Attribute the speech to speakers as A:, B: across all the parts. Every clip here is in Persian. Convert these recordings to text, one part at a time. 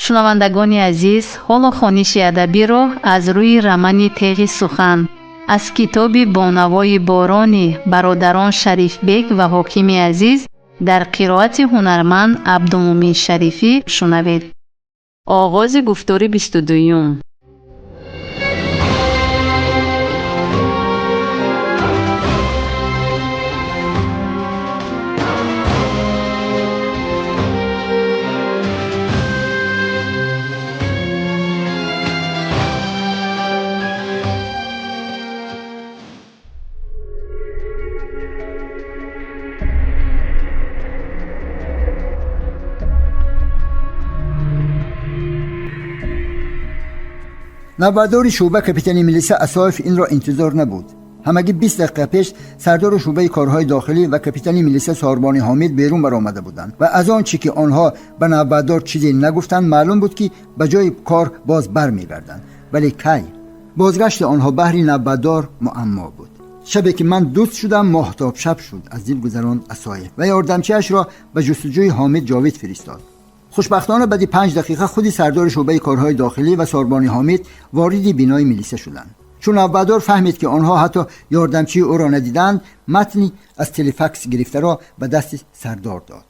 A: шунавандагони азиз, ҳоло хониши адабиро аз рӯи рамани теғи сухан аз китоби бонавои борони бародарон Шарифбек ва ҳокими азиз дар қироати ҳунарманд Абдумумин Шарифӣ шунавед. оғози гуфтори 22.
B: نوبردار شعبه کاپیتان میلیسا اسایف این را انتظار نبود. همگی 20 دقیقه پیش سردار شعبه کارهای داخلی و کاپیتان میلیسا ساربانی حامد بیرون برآمده بودند و از آن چی که آنها به نوبردار چیزی نگفتند معلوم بود که به جای کار باز برمیگردند. ولی کی؟ بازگشت آنها بهر نوبردار معما بود. شبی که من دوست شدم ماهتاب شب شد از دل گذراند اسایف و یاردمچیش را به جستجوی حامد جاوید فرستاد. خوشبختانه بعد 5 دقیقه خودی سردار شعبه کارهای داخلی و ساربانی حامد وارد بینای میلیسا شدند. چون نوبردار فهمید که آنها حتی یاردمچی او را ندیدند، متنی از تلفکس گرفته را به دست سردار داد.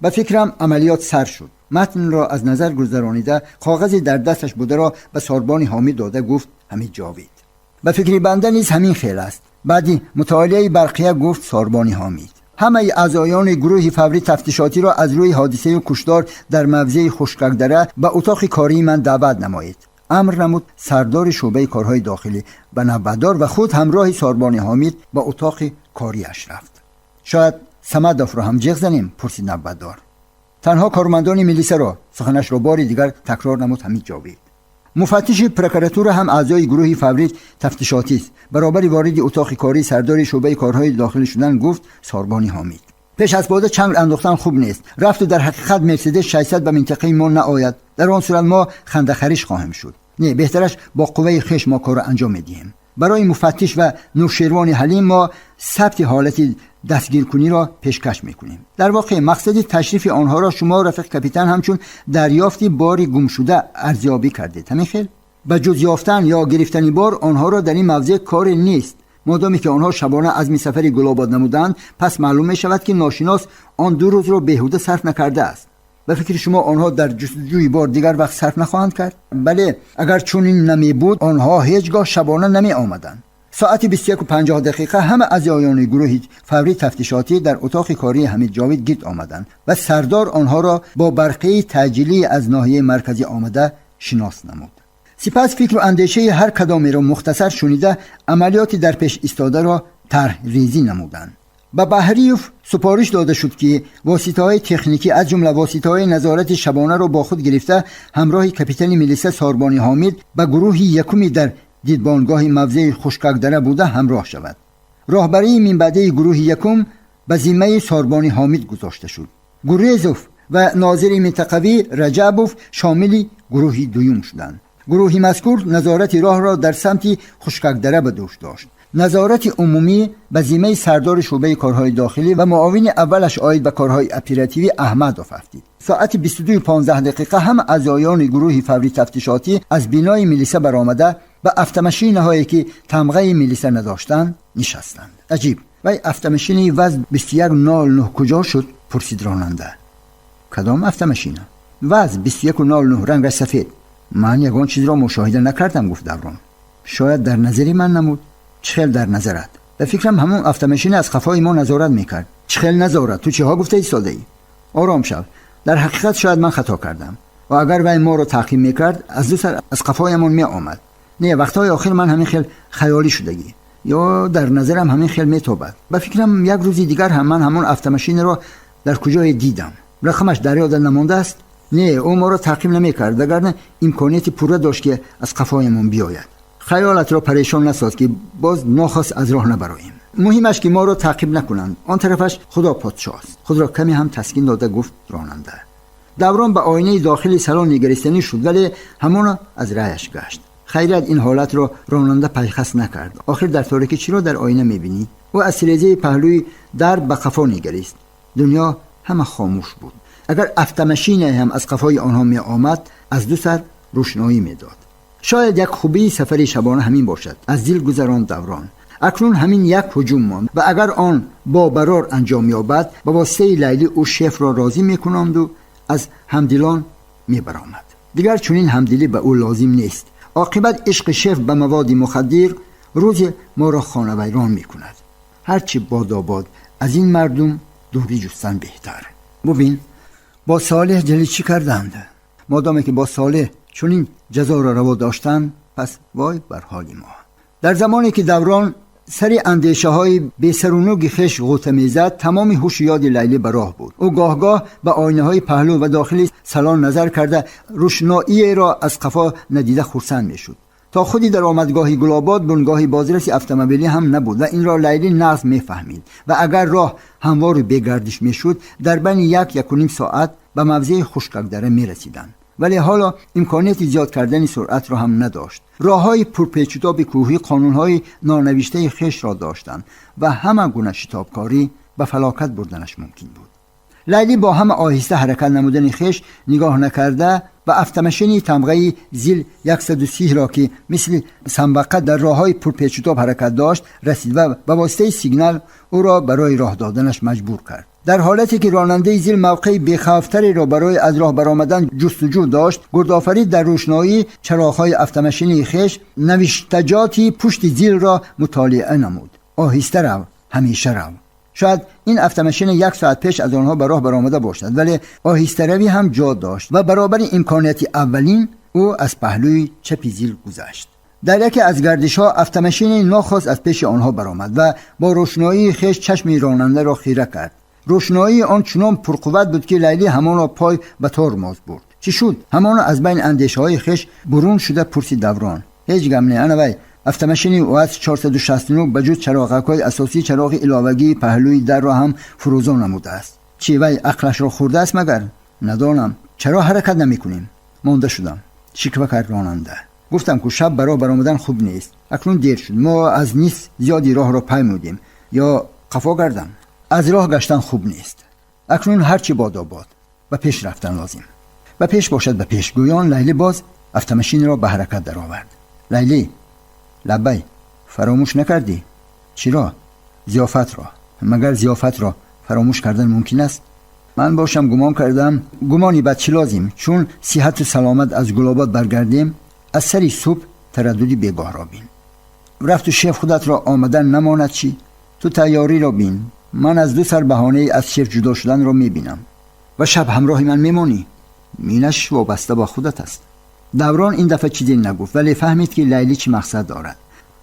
B: به فکرم عملیات سر شد. متن را از نظر گذرانیده کاغذی در دستش بوده را به ساربانی حامد داده گفت حمید جاوید. به فکر بنده نیز همین خیل است. بعد مطالعه برقیه گفت ساربانی حامد همه اعضایان گروه فوری تفتیشاتی را از روی حادثه کشتار در موضع خشککدره به اتاق کاری من دعوت نمایید. امر نمود سردار شعبه کارهای داخلی به نوبردار و خود همراه ساربانی حامد به اتاق کاریش رفت. شاید صمدوف را هم جیغ زنیم؟ پرسید نوبردار. تنها کارمندان میلیسا را، سخنش را بار دیگر تکرار نمود حمید جاوید. مفتش پروکراتور هم اعضای گروه فوری تفتیشاتی است. برابر وارد اتاق کاری سردار شعبه کارهای داخلی شدن گفت ساربانی حامد. پیش از باده چنگ انداختن خوب نیست. رفت و در حقیقت مرسدس 600 به منطقه ما نآید. در آن صورت ما خنده‌خریش خواهیم شد. نه، بهترش با قوه خشم ما کار را انجام میدیم. برای مفتش و نوشیروان حلیم ما ثبت حالت دستگیرکنی را پیشکش میکنیم. در واقع مقصد تشریف آنها را شما رفیق کاپیتان همچون دریافت باری گم شده ارزیابی کردید. همین خیل به جز یافتن یا گرفتن بار آنها را در این موضع کار نیست. مادامی که آنها شبانه عزم سفری گلاباد نمودند، پس معلوم می شود که ناشناس آن 2 روز را بیهوده صرف نکرده است. و فکر شما آنها در جستجوی بار دیگر وقت صرف نخواهند کرد؟ بله، اگر چنین نمی بود آنها هیچگاه شبانه نمی آمدند. ساعت 21:50 همه اعضایان گروه فوری تفتیشاتی در اتاق کاری حمید جاوید گرد آمدند و سردار آنها را با برقه تعجیلی از ناحیه مرکزی آمده شناس نمود. سپس فکر و اندیشه هر کدامی را مختصر شنیده عملیاتی در پیش ایستاده را طرح ریزی نمودند. به بهریوف سپارش داده شد که واسطه‌های تکنیکی از جمله واسطه‌های نظارت شبانه را با خود گرفته همراه کاپیتان میلیسا ساربانی حامد به گروه یکمی در دیدبانگاه موضع خشککدره بوده همراه شود. راهبری منبعده گروه یکم به ذمه ساربانی حامد گذاشته شد. گوریزوف و ناظر منطقوی رجبوف شامل گروه دوم شدند. گروه مذکور نظارت راه را در سمت خشککدره به دوش داشت. نظارت عمومی به ذمه سردار شعبه کارهای داخلی و معاون اولش عاید به کارهای اپراتیوی احمد افتید. ساعت 22:15 هم اعضایان گروه فوری تفتیشاتی از بینای میلیسا برآمده و افتماشین‌هایی که تمغه میلیسا نداشتند نشستند. عجیب، ولی افتماشین وزن 2109 کجا شد؟ پرسید راننده. کدام افتماشین؟ وزن 2109 رنگ سفید. من یگان چیز را مشاهده نکردم، گفت دوران. شاید در نظری من نمود. چخیل در نظرت؟ به فکرم همون افتماشین از خفای ما نظارت میکرد. چخیل نظارت؟ تو چه ها گفته ایستاده ای؟ آرام شو. در حقیقت شاید من خطا کردم و اگر وی ما رو تعقیب میکرد از دو سر از قفایمون می آمد. نه، وقتهای آخر من همین خیل خیالی شدگی یا در نظرم همین خیل میتوبد. به فکرم یک روزی دیگر هم من همون افتماشین رو در کجای دیدم. رقمش در یاد نمونده است. نه، او ما رو تعقیب نمیکرد وگرنه امکانیت پوره داشت که از قفایمون بیاید. خیالت را پریشان نساز که باز ناخواست از راه نبراییم. مهمش که ما رو تعقیب نکنند. آن طرفش خدا پادشاه است. خود را کمی هم تسکین داده گفت راننده. دوران به آینه داخلی سالن نگریستنی شد ولی همون از رایش گشت. خیرت این حالت را راننده پیخست نکرد. آخر در تاریکی چی را در آینه میبینی؟ او از سریزه پهلوی در به قفا نگریست. دنیا همه خاموش بود. اگر افتمشین هم از قفای آنها می آمد از دو سر روشنایی می داد. شاید یک خوبی سفر شبانه همین باشد. از دل گذران دوران. اکنون همین یک هجوم ماند و اگر آن با برار انجام یابد با واسطه لیلی او شیف را راضی می کنند و از همدلان می برآمد. دیگر چنین همدلی به او لازم نیست. عاقبت عشق شیف به مواد مخدر روز ما را خانه ویران می کند. هرچی باد از این مردم دوری جستن بهتر. ببین با صالح جلی چی کردند؟ مادامی که با صالح چنین جزا را روا داشتند پس وای بر حال ما. در زمانی که دوران سری اندیشه های بی‌سرونوگ خش غوطه میزد تمام هوش یاد لیلی به راه بود. او گاه به آینه های پهلو و داخلی سالن نظر کرده روشنایی را از قفا ندیده خرسند میشد. تا خودی در آمدگاهی گلاباد بنگاهی بازرسی اتومبیلی هم نبود و این را لیلی نغز میفهمید و اگر راه هموار و بگردش میشد در بین یک و نیم ساعت به موضع خوشگذره میرسیدند. ولی حالا امکانیت زیاد کردن سرعت را هم نداشت. راههای پرپیچ‌وتاب کوهی قانونهای نانوشته خش را داشتند و همه گونه شتابکاری به فلاکت بردنش ممکن بود. لیلی با همه آهسته حرکت نمودن خش نگاه نکرده و افتمشینی تمغه زیل 130 را که مثل سنبقه در راههای پرپیچ‌وتاب حرکت داشت رسید و به واسطه سیگنال او را برای راه دادنش مجبور کرد. در حالتی که راننده زیل موقع بی‌خوف‌تری را برای از راه برآمدن جستجو داشت، گردآفرید در روشنایی چراغ‌های افتمشینی خش نوشتجاتی پشت زیل را مطالعه نمود. آهسته رو، همیشه رو. شاید این افتمشین 1 ساعت پیش از آنها به راه برآمده باشد ولی آهسته روی هم جا داشت و برابر امکانیت اولین او از پهلوی چپ زیل گذشت. در یکی از گردش‌ها افتمشین ناخواست از پیش آنها برآمد و با روشنایی خش چشم راننده را خیره کرد. روشنایی آن چنان پرقوت بود که لیلی همان پای به ترمز برد. چی شد؟ همان از بین اندیشه‌های خش برون شده پرسید دوران. هیچ غم نه وای. افتمشینی OS 469 بجز چراغک‌های اساسی چراغ علاوگی پهلوی در را هم فروزان نموده است. چی وای عقلش را خورده است مگر؟ ندانم. چرا حرکت نمی‌کنیم؟ مانده شدم. شکوه کرد راننده. گفتم که شب برای برآمدن خوب نیست. اکنون دیر شد. ما از نیست زیادی راه را پیمودیم یا قفا کردم. از راه گشتن خوب نیست. اکنون هرچی باد و پیش رفتن لازم. و پیش باشد به پیش. گویان لیلی باز افتمشین را به حرکت در آورد. لیلی لبی فراموش نکردی؟ چرا؟ ضیافت را. مگر ضیافت را فراموش کردن ممکن است؟ من باشم گمان کردم. گمانی بد چی لازم؟ چون صحت و سلامت از گلاباد برگردیم از سری صبح ترددی بیگاه را بین. رفت و شیف خودت را آمدن نماند چی؟ تو تیاری را بین. من از 2 سر بهانه از شیف جدا شدن را میبینم و شب همراه من میمانی. مینش وابسته با خودت است. دوران این دفعه چیزی نگفت ولی فهمید که لیلی چی مقصد دارد.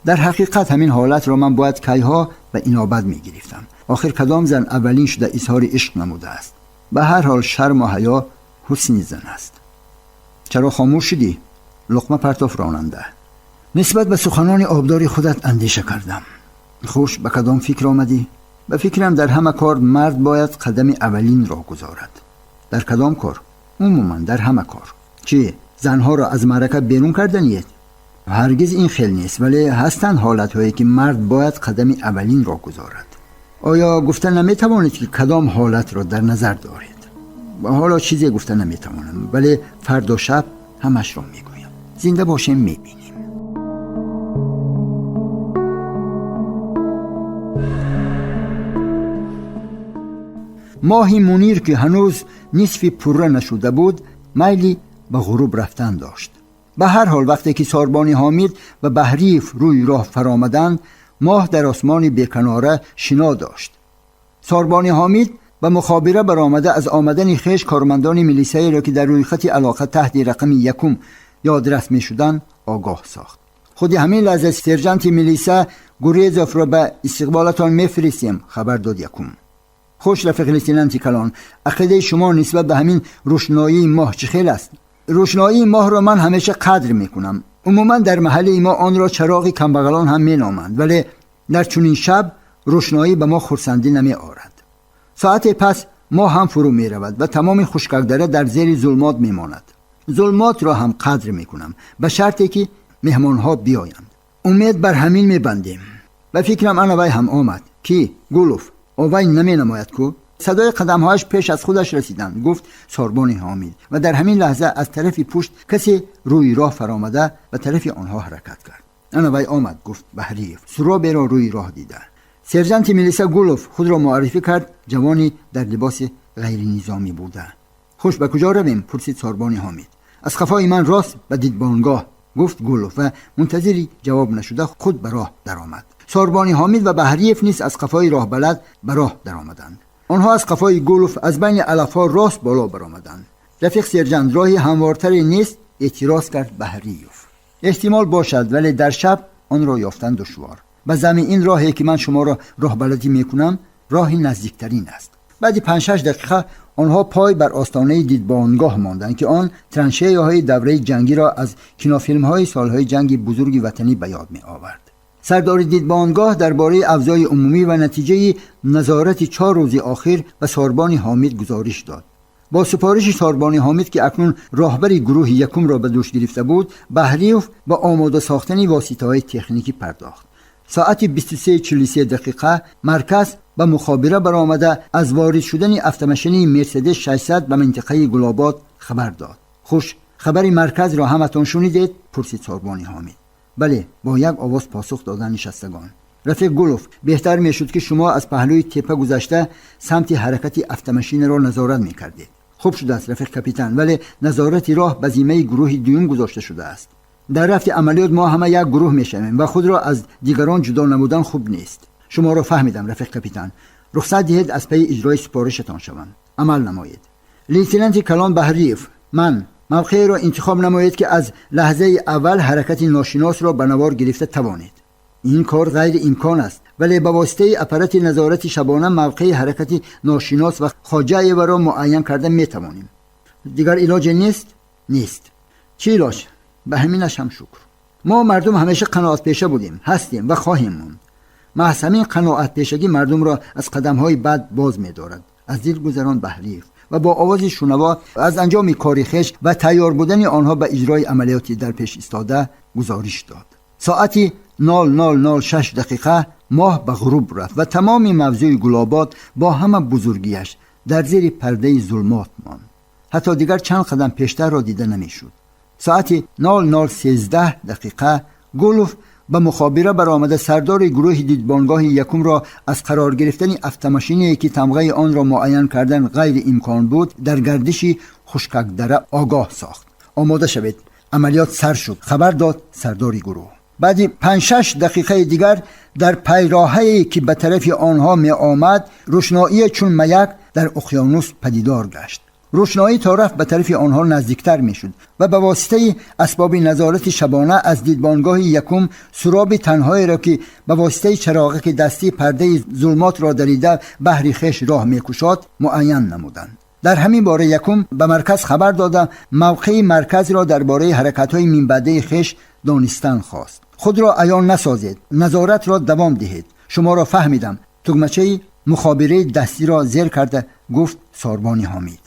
B: در حقیقت همین حالت را من باید کیها و اینابت میگرفتم. آخر کدام زن اولین شده اظهار عشق نموده است؟ به هر حال شرم و حیا حسن زن است. چرا خاموش شدی؟ لقمه پرتاف راننده. نسبت به سخنان آبداری خودت اندیشه کردم. خوش به کدام فکر آمدی؟ به فکرم در همه کار مرد باید قدم اولین را گذارد. در کدام کار؟ عموما در همه کار. چی؟ زنها را از معرکه بیرون کردنیه؟ هرگز این خیل نیست ولی هستند حالت‌هایی که مرد باید قدم اولین را گذارد. آیا گفتن نمیتوانید که کدام حالت را در نظر دارید؟ و حالا چیزی گفتن نمیتوانم ولی فردا شب همش را میگویم. زنده باشیم میبینیم. ماهی منیر که هنوز نصفی پره نشده بود میلی به غروب رفتن داشت. به هر حال وقتی که ساربانی حامد و بهریف روی راه فرآمدند ماه در آسمان بیکناره شنا داشت. ساربانی حامد به مخابره برآمده از آمدن خیش کارمندان ملیسایی را که در روی خط علاقه تحت رقم 1 یادرس می شدند آگاه ساخت. خود همین لحظه سرجنت ملیسا گریزوف را به استقبالتان میفرستیم خبر داد. 1 خوش رفیق لیسینانتی کلان، عقیده شما نسبت به همین روشنایی ماه چه خیل است؟ روشنایی ماه را من همیشه قدر میکنم. عموما در محله ما آن را چراغ کمبغلان هم مینامند ولی در چنین شب روشنایی به ما خرسندی نمی آورد. ساعت پس ماه هم فرو می رود و تمام خشککدره در زیر ظلمات می ماند. ظلمات را هم قدر میکنم به شرطی که مهمان ها بیایند. امید بر همین می بندیم. و فکرم آن وی هم آمد. کی؟ گولوف. اوی نمی نماید کو؟ صدای قدم‌هایش پیش از خودش رسیدند. گفت ساربان حامد و در همین لحظه از طرفی پشت کسی روی راه فرآمده و طرف آنها حرکت کرد. انا وی آمد، گفت بهریف. سرابی را روی راه دیده. سرجنت میلیسا گولوف خود را معرفی کرد. جوانی در لباس غیر نظامی بوده. خوش به کجا رویم؟ پرسید ساربان حامد. از خفای من راست به دیدبانگاه، گفت گولوف و منتظری جواب نشده خود به راه درآمد. ساربان حامد و بهریف نیز از خفای راه بلد به راه درآمدند. آنها از خفای گولوف از بین علف‌ها راست بالا برآمدند. رفیق سرجنت راهی هموارتری نیست؟ اعتراض کرد بهریف. احتمال باشد، ولی در شب آن را یافتن دشوار. به زمین این راهی که من شما را راه بلدی میکنم راهی نزدیکترین است. بعد 5-6 دقیقه آنها پای بر آستانه دیدبانگاه ماندند که آن ترانشه‌های دوره جنگی را از کینوفیلم‌های سالهای جنگ بزرگ وطنی به یاد می آورد. سردار دیدبانگاه درباره افزای عمومی و نتیجه نظارت 4 روز آخر به ساربان حامد گزارش داد. با سپارش ساربان حامد که اکنون راهبر گروه یکم را به دوش گرفته بود، بهریف به آماده ساختن واسطه‌های تکنیکی پرداخت. ساعت 23:43 دقیقه مرکز به مخابره برآمده از وارد شدن افت-ماشین مرسدس 600 به منطقه گلاباد خبر داد. خوش، خبر مرکز را همتون شنیدید؟ پرسید ساربان حامد. بله، با یک آواز پاسخ دادن نشستگان. رفیق گولوف، بهتر میشد که شما از پهلوی تپه گذشته سمت حرکت افت-ماشین را نظارت میکردید. خوب شده است رفیق کاپیتان، ولی نظارت راه به ذمه گروه دوم گذاشته شده است. در رفت عملیات ما همه یک گروه میشویم و خود را از دیگران جدا نمودن خوب نیست. شما را فهمیدم رفیق کاپیتان. رخصت دهید از پی اجرای سپارشتان شوم. عمل نمایید. لیتنانت کلان بهریف، من موقعی را انتخاب نمایید که از لحظه اول حرکت ناشناس را به نوار گرفته توانید. این کار غیر امکان است، ولی به واسطه اپارات نظارت شبانه موقع حرکت ناشناس و خواجه او را معین کرده می توانیم. دیگر علاج نیست. چی علاج؟ به همینش هم شکر. ما مردم همیشه قناعت پیشه بودیم، هستیم و خواهیم موند. محض همین قناعت پیشگی مردم را از قدم‌های بد باز می‌دارد. از دل گذران بهریف و با آواز شنوا از انجام کار خویش و تیار بودن آنها به اجرای عملیاتی در پیش ایستاده گزارش داد. ساعتی 00:06 دقیقه ماه به غروب رفت و تمام موضوع گلاباد با همه بزرگیش در زیر پرده ظلمات ماند. حتی دیگر چند قدم پیشتر را دیده نمی‌شد. ساعت 00:13 دقیقه گولوف به مخابره برآمده سردار گروه دیدبانگاه یکم را از قرار گرفتن افت-ماشینی که تمغه آن را معین کردن غیر امکان بود در گردشی خشکک دره آگاه ساخت. آماده شوید، عملیات سر شد، خبر داد سردار گروه. بعد 5-6 دقیقه دیگر در پیراهه‌ای که به طرف آنها می آمد روشنایی چون میک در اقیانوس پدیدار گشت. روشنایی تا رفت به طرف آنها نزدیکتر می شد و به واسطه اسباب نظارت شبانه از دیدبانگاه یکم سراب تنهایی را که به واسطه چراغک دستی پرده ظلمات را دریده بحر خویش راه می کشاد معین نمودند. در همین باره یکم به مرکز خبر داده موقع مرکز را درباره حرکت‌های منبعده خویش دانستن خواست. خود را عیان نسازید، نظارت را دوام دهید. شما را فهمیدم. تگمچه مخابره دستی را زیر کرده گفت ساربان حامد.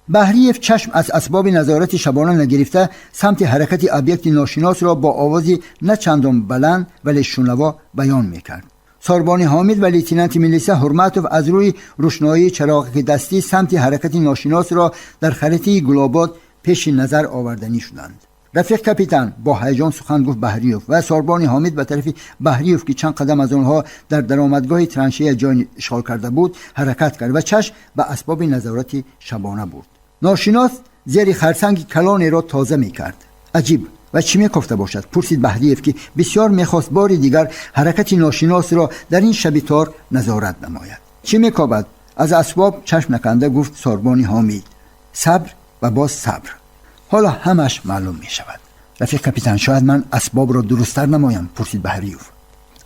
B: بهریف چشم از اسباب نظارت شبانه نگرفته سمت حرکت ابیکت ناشناس را با آوازی نه چندان بلند ولی شنوا بیان میکرد. ساربان حامد و لیتنانت میلیسا هرماتوف از روی روشنایی چراغک دستی سمت حرکت ناشناس را در خریطه گلاباد پیش نظر آوردنی شدند. رفیق کاپیتان، با هیجان سخن گفت بهریف و ساربان حامد به طرف بهریف که چند قدم از آنها در درآمدگاه ترانشه‌ای جای اشغال کرده بود حرکت کرد و چشم به اسباب نظارت شبانه برد. ناشناس زیر خرسنگ کلان را تازه می کرد. عجیب، و چی می گفته باشد؟ پرسید بهریف که بسیار میخواست بار دیگر حرکت ناشناس را در این شب تار نظارت نماید. چی می کابد؟ از اسباب چشم نکنده گفت ساربان حامد. صبر و باز صبر. حالا همش معلوم می شود. رفیق کاپیتان، شاید من اسباب را درست‌تر نمایم؟ پرسید بهریف.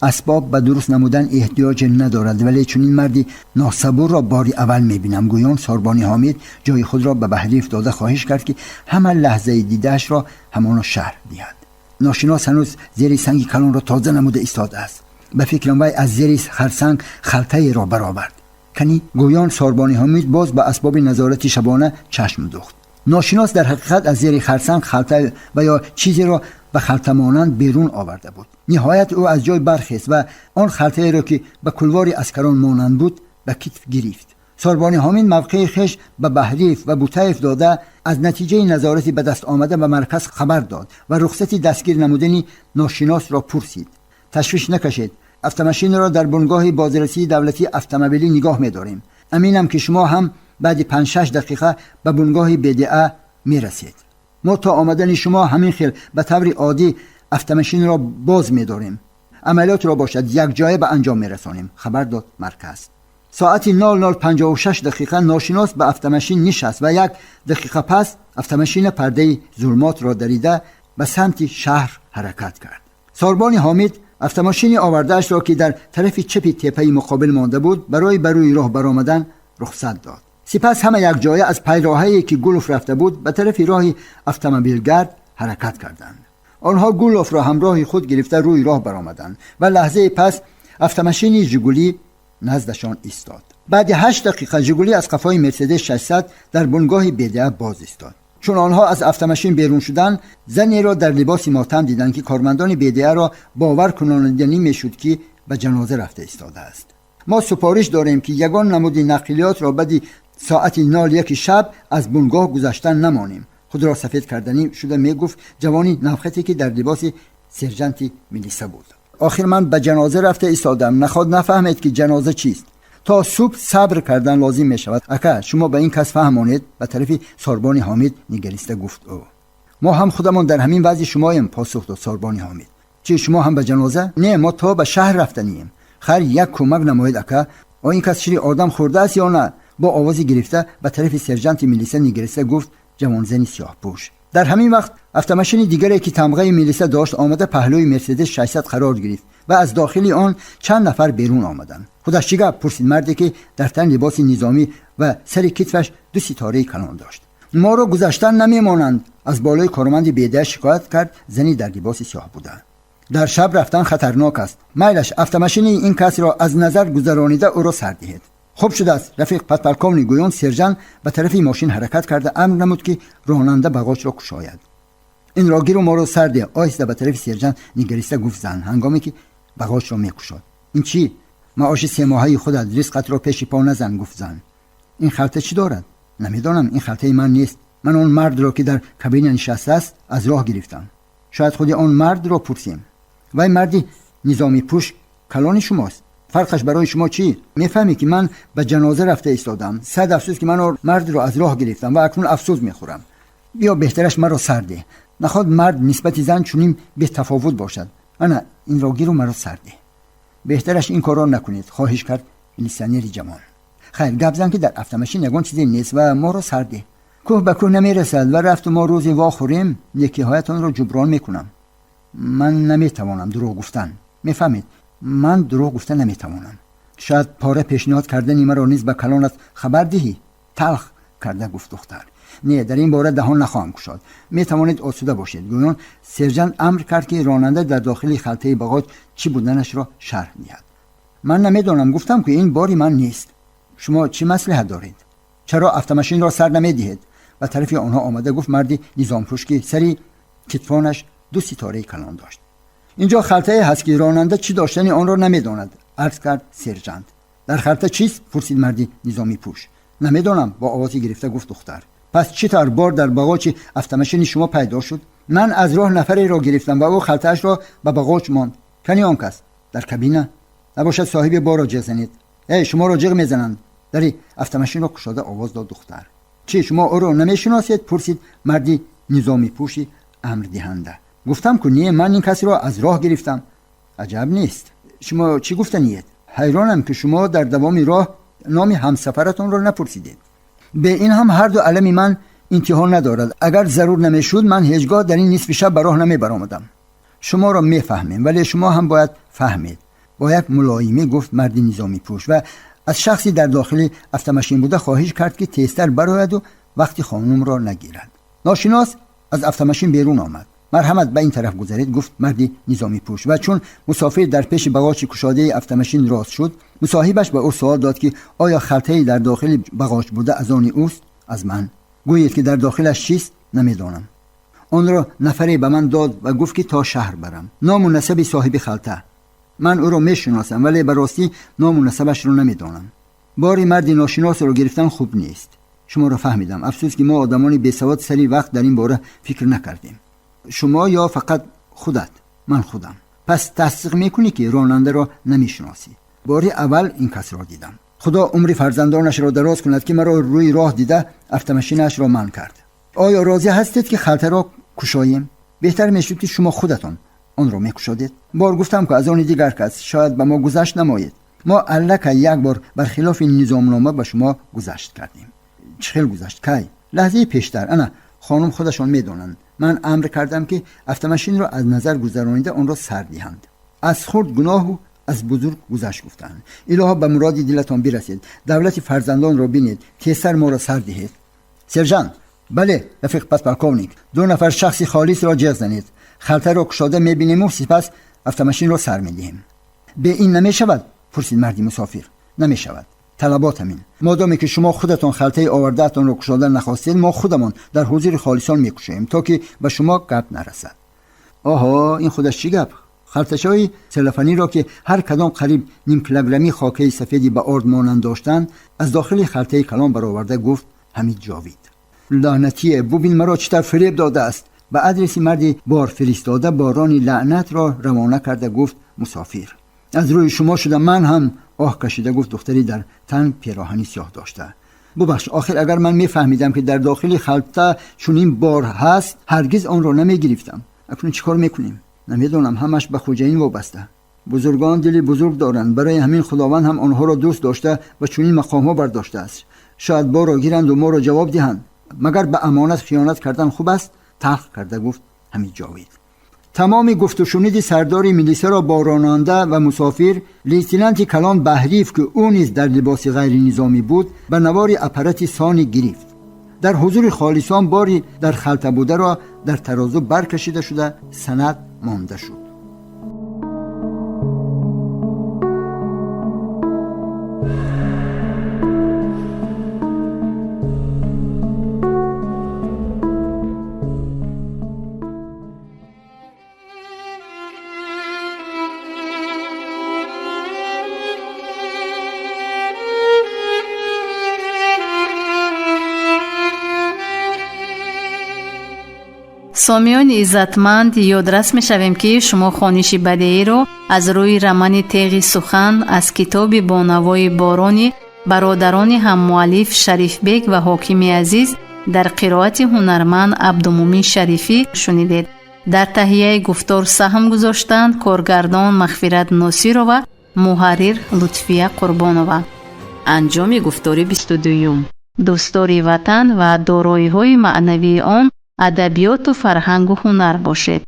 B: اسباب به درست نمودن احتیاج ندارد، ولی چون این مردی ناصبور را باری اول میبینم. گویان ساربان حامد جای خود را به بهریف داده خواهش کرد که همه لحظه دیدهش را همانا شهر دهد. ناشناس هنوز زیر سنگ کلان را تازه نموده ایستاده است. به فکرم وی از زیر خرسنگ خلطه را برآورد. کنی گویان ساربان حامد باز به اسباب نظارت شبانه چشم دوخت. ناشناس در حقیقت از زیر خرسنگ خلطه و یا چیزی را به خلطه مانند بیرون آورده بود. نهایت او از جای برخیست و آن خلطه را که به کلوار اسکران مانند بود به کتف گرفت. ساربانی حامد موقع خش به بهریف و بوطیف داده از نتیجه نظارتی به دست آمده به مرکز خبر داد و رخصتی دستگیر نمودنی ناشناس را پرسید. تشویش نکشید، افتماشین را در بنگاه بازرسی دولتی اتومبیلی نگاه می‌داریم. امینم که شما هم بعد 5-6 دقیقه به بنگاه بدعه میرسید. ما تا آمدن شما همین خیل به طور عادی افتماشین را باز می‌داریم. عملیات را باشد یک جای به انجام می‌رسانیم، خبر داد مرکز. ساعت 00:56 دقیقه ناشناس به افتماشین نشست و 1 دقیقه پس افتماشین پرده ظلمات را دریده به سمت شهر حرکت کرد. ساربانی حامد افتماشین آورده‌اش را که در طرف چپ تپه مقابل مانده بود برای روی راه برآمدن رخصت داد. سپس همه یک جایه از پیراهه‌ای که گولف رفته بود به طرف راه اتومبیلگرد حرکت کردند. آنها گولف را همراه خود گرفته روی راه برآمدند و لحظه پس افتماشین ژگولی نزدشان ایستاد. بعد 8 دقیقه ژگولی از قفای مرسدس 600 در بنگاه بدعه باز ایستاد. چون آنها از افتماشین بیرون شدند، زنی را در لباس ماتم دیدند که کارمندان بدعه را باور کنانیدنی میشد که به جنازه رفته ایستاده است. ما سفارش داریم که یگان نمود نقلیات را بعد ساعت 01 شب از بنگاه گذشتن نمانیم. خود را سفید کردنی شده میگفت جوانی نفختی که در لباس سرجنتی میلیسه بود. آخر من به جنازه رفته ایستادم، نخواد نفهمید که جنازه چیست. تا صبح صبر کردن لازم می شود. اکا شما به این کس فهمانید؟ به طرف ساربانی حامد نگریسته گفت او. ما هم خودمان در همین وضع شماییم، پاسخ داد ساربانی حامد. چه شما هم به جنازه؟ نه، ما تا به شهر رفتنیم. خیر یک کمک نمایید اکا. این کس شیر آدم خورده است یا نه؟ با آوازی گرفته به طرف سرجنت میلیسه نگریسته گفت جوان زنی سیاه پوش. در همین وقت افتماشین دیگری که تمغه میلیسه داشت آمده پهلوی مرسدس 600 قرار گرفت و از داخلی آن چند نفر بیرون آمدند. خودش چیگه پرسید مردی که در تن لباس نظامی و سر کتفش 2 ستاره کلان داشت. ما رو گذشتن نمیمانند. از بالای کارمند بدعه شکایت کرد زنی در لباس سیاه بوده. در شب رفتن خطرناک است. میلش افتماشین این کس را از نظر گذرانیده او را سر دهید. خوب شده است. رفیق پتپلکام گویان سرجان به طرف ماشین حرکت کرده امر نمود که راننده باغچ را گشاید. این راگیر ما رو سر ده. آهسته به طرف سرجان نگریسته گفت زن هنگامی که باغچ را میکشاد. این چی؟ معاش 3 ماهه خودت رزقت را پیش پا نزن. گفت زن این خلطه چی دارد؟ نمیدانم، این خلطه من نیست. من آن مرد را که در کابین نشسته است از راه گرفتم. شاید خود آن مرد را پرسیم. وای مردی نظامی پوش کلان شماست. فرقش برای شما چی؟ میفهمی که من به جنازه رفته ایستادم. 100 افسوس که من مرد را از راه گرفتم و اکنون افسوس میخورم. بیا بهترش مرا سر ده. نخواد مرد نسبت زن چونین به تفاوت باشد. انا این راگیر رو مرا سر ده. بهترش این کارا نکنید، خواهش کرد میلیسیانر جوان. خیر گپ زن که در افتماشین یگان چیزی نیست و ما رو سر ده. کوه به کوه نمیرسد و رفت ما روزی واخوریم یکی هایتان رو جبران میکنم. من نمیتوانم دروغ گفتن. میفهمید؟ من دروغ گفتن نمیتوانم. شاید پاره پیشنهاد کردنی مرا نیز به کلانت خبر دهی. تلخ کرده گفت دختر. نه، در این باره دهان نخواهم گشاد. میتوانید آسوده باشید. گویان سرجان امر کرد که راننده در داخل خلطه باغچ چی بودنش را شرح دهد. من نمیدانم، گفتم که این باری من نیست. شما چی مصلحت دارید؟ چرا افتماشین را سر نمیدهید؟ و طرف آنها آمده گفت مردی نظام پوش که سری کتفانش 2 ستاره کلان داشت. اینجا خلطه هست که راننده چی داشتنی آن را نمیداند. عرض کرد سرجانت. در خلطه چیست؟ پرسید مردی نظامی پوش. نمیدانم، با آوازی گرفته گفت دختر. پس چطور بار در باغچ افتماشین شما پیدا شد؟ من از راه نفری را گرفتم و او خلطه‌اش را به باغچ ماند. کنی آن کس در کابینه نباشد صاحب بار را جغ زنید. شما را جغ میزنند. در افتماشین را کشاده آواز داد دختر. چی شما او را نمیشناسید؟ پرسید مردی نظامی پوشی امر دهنده. گفتم که نه، من این کسی را از راه گرفتم. عجب نیست. شما چی گفتنید؟ حیرانم که شما در دوام راه نام همسفرتون را نپرسیدید. به این هم هر دو علم من انتها ندارد. اگر ضرور نمیشد من هیچگاه در این نصف شب به راه نمی برآمدم. شما را میفهمم، ولی شما هم باید فهمید. با یک ملایمه گفت مرد نظامی پوش و از شخصی در داخل افتماشین بوده خواهش کرد که تیزتر برآید و وقتی خانم را نگیرد. ناشناس از افتماشین بیرون آمد. مرحمت به این طرف گذرید، گفت مردی نظامی پوش و چون مسافر در پیش باغچ کشاده افتماشین راست شد، مصاحبش به او سوال داد که آیا خلطه‌ای در داخل باغچ بوده از آن اوست؟ از من. گویید که در داخلش چیست؟ نمیدانم. آن را نفری به من داد و گفت که تا شهر برم. نام و نسب صاحب خلطه. من او را میشناسم ولی به راستی نام و نسبش را نمیدانم. باری مردی ناشناس رو گرفتن خوب نیست. شما رو فهمیدم. افسوس که ما آدمان بی‌سواد سری وقت در این باره فکر نکردیم. شما یا فقط خودت؟ من خودم. پس تصدیق میکنی که راننده را نمیشناسی. باری اول این کس را دیدم. خدا عمر فرزندانش را دراز کند که مرا روی راه دیده автомашинаш را منع کرد. آیا راضی هستید که خلطه را کشاییم؟ بهتر میشد که شما خودتان آن را میکشادید. بار گفتم که از آن دیگر کس شاید به ما گذشت نمایید. ما الک یک بار برخلاف نظامنامه به شما گذشت کردیم. چخیل گذشت کی؟ لحظه پیشتر. انا خانم خودشان میدونند. من امر کردم که автомашин را از نظر گذرانیده آن را سر دهند. از خرد گناه و از بزرگ گذشت گفتند. الها به مراد دلتان برسید. دولت فرزندان را بینید. تیسر ما را سر دهید. سرجان، بله رفیق پاسپالکوونیک، 2 نفر شخصی خالص را جغ زنید. خلطه را کشاده میبینیم و سپس автомашин را سر میدهیم. به این نمیشود؟ پرسید مردی مسافر. نمیشود. طلبات همین. مادامی که شما خودتان خلطه آوردهتان را کشاده نخواستید، ما خودمان در حضور خالصان میکشیم تا که به شما گپ نرسد. آها، این خودش چی گپ؟ خلطه‌های سلفنی را که هر کدام قریب نیم کیلوگرمی خاکه سفیدی به آرد مانند داشتند، از داخل خلطه کلام برآورده گفت حمید جاوید. لعنتیه، ببین مرا چطور فریب داده است. به آدرس مردی بار فرستاده بارانی لعنت را روانه کرده گفت مسافر. از روی شما شده من هم آه کشیده گفت دختری در تن پیراهنی سیاه داشته. ببخش، آخر اگر من میفهمیدم که در داخل خلطه چنین بار هست هرگز آن را نمیگرفتم. اکنون چیکار میکنیم؟ نمیدونم، همش به خوجین وابسته. بزرگان دلی بزرگ دارند، برای همین خداوند هم آنها را دوست داشته و چنین مقام‌ها برداشته است. شاید بار را گیرند و ما را جواب دهند. مگر به امانت خیانت کردن خوب است؟ تلخ کرده گفت حمید جاوید. تمام گفت و شنید سردار میلیسا را با راننده و مسافر لیتنانت کلان بهریف که او نیز در لباس غیر نظامی بود به نوار اپرات ثانی گرفت. در حضور خالصان باری در خلطه بوده را در ترازو برکشیده شده سند مانده شد.
A: سامیان عزتمند، یادرس می‌شویم که شما خوانش بدیعی را از روی رمان تیغ سخن از کتاب بانوای بارانی برادران هم مؤلف شریف بیگ و حاکم عزیز در قرائت هنرمند عبدالمومن شریفی شنیدید. در تهیه گفتار سهم گذاشتند کارگردان مغفرت ناصر و محرر لطفیه قربانова. انجام گفتار 22 دوستداری وطن و دارایی‌های معنوی آن ادبیات و فرهنگ و هنر باشد.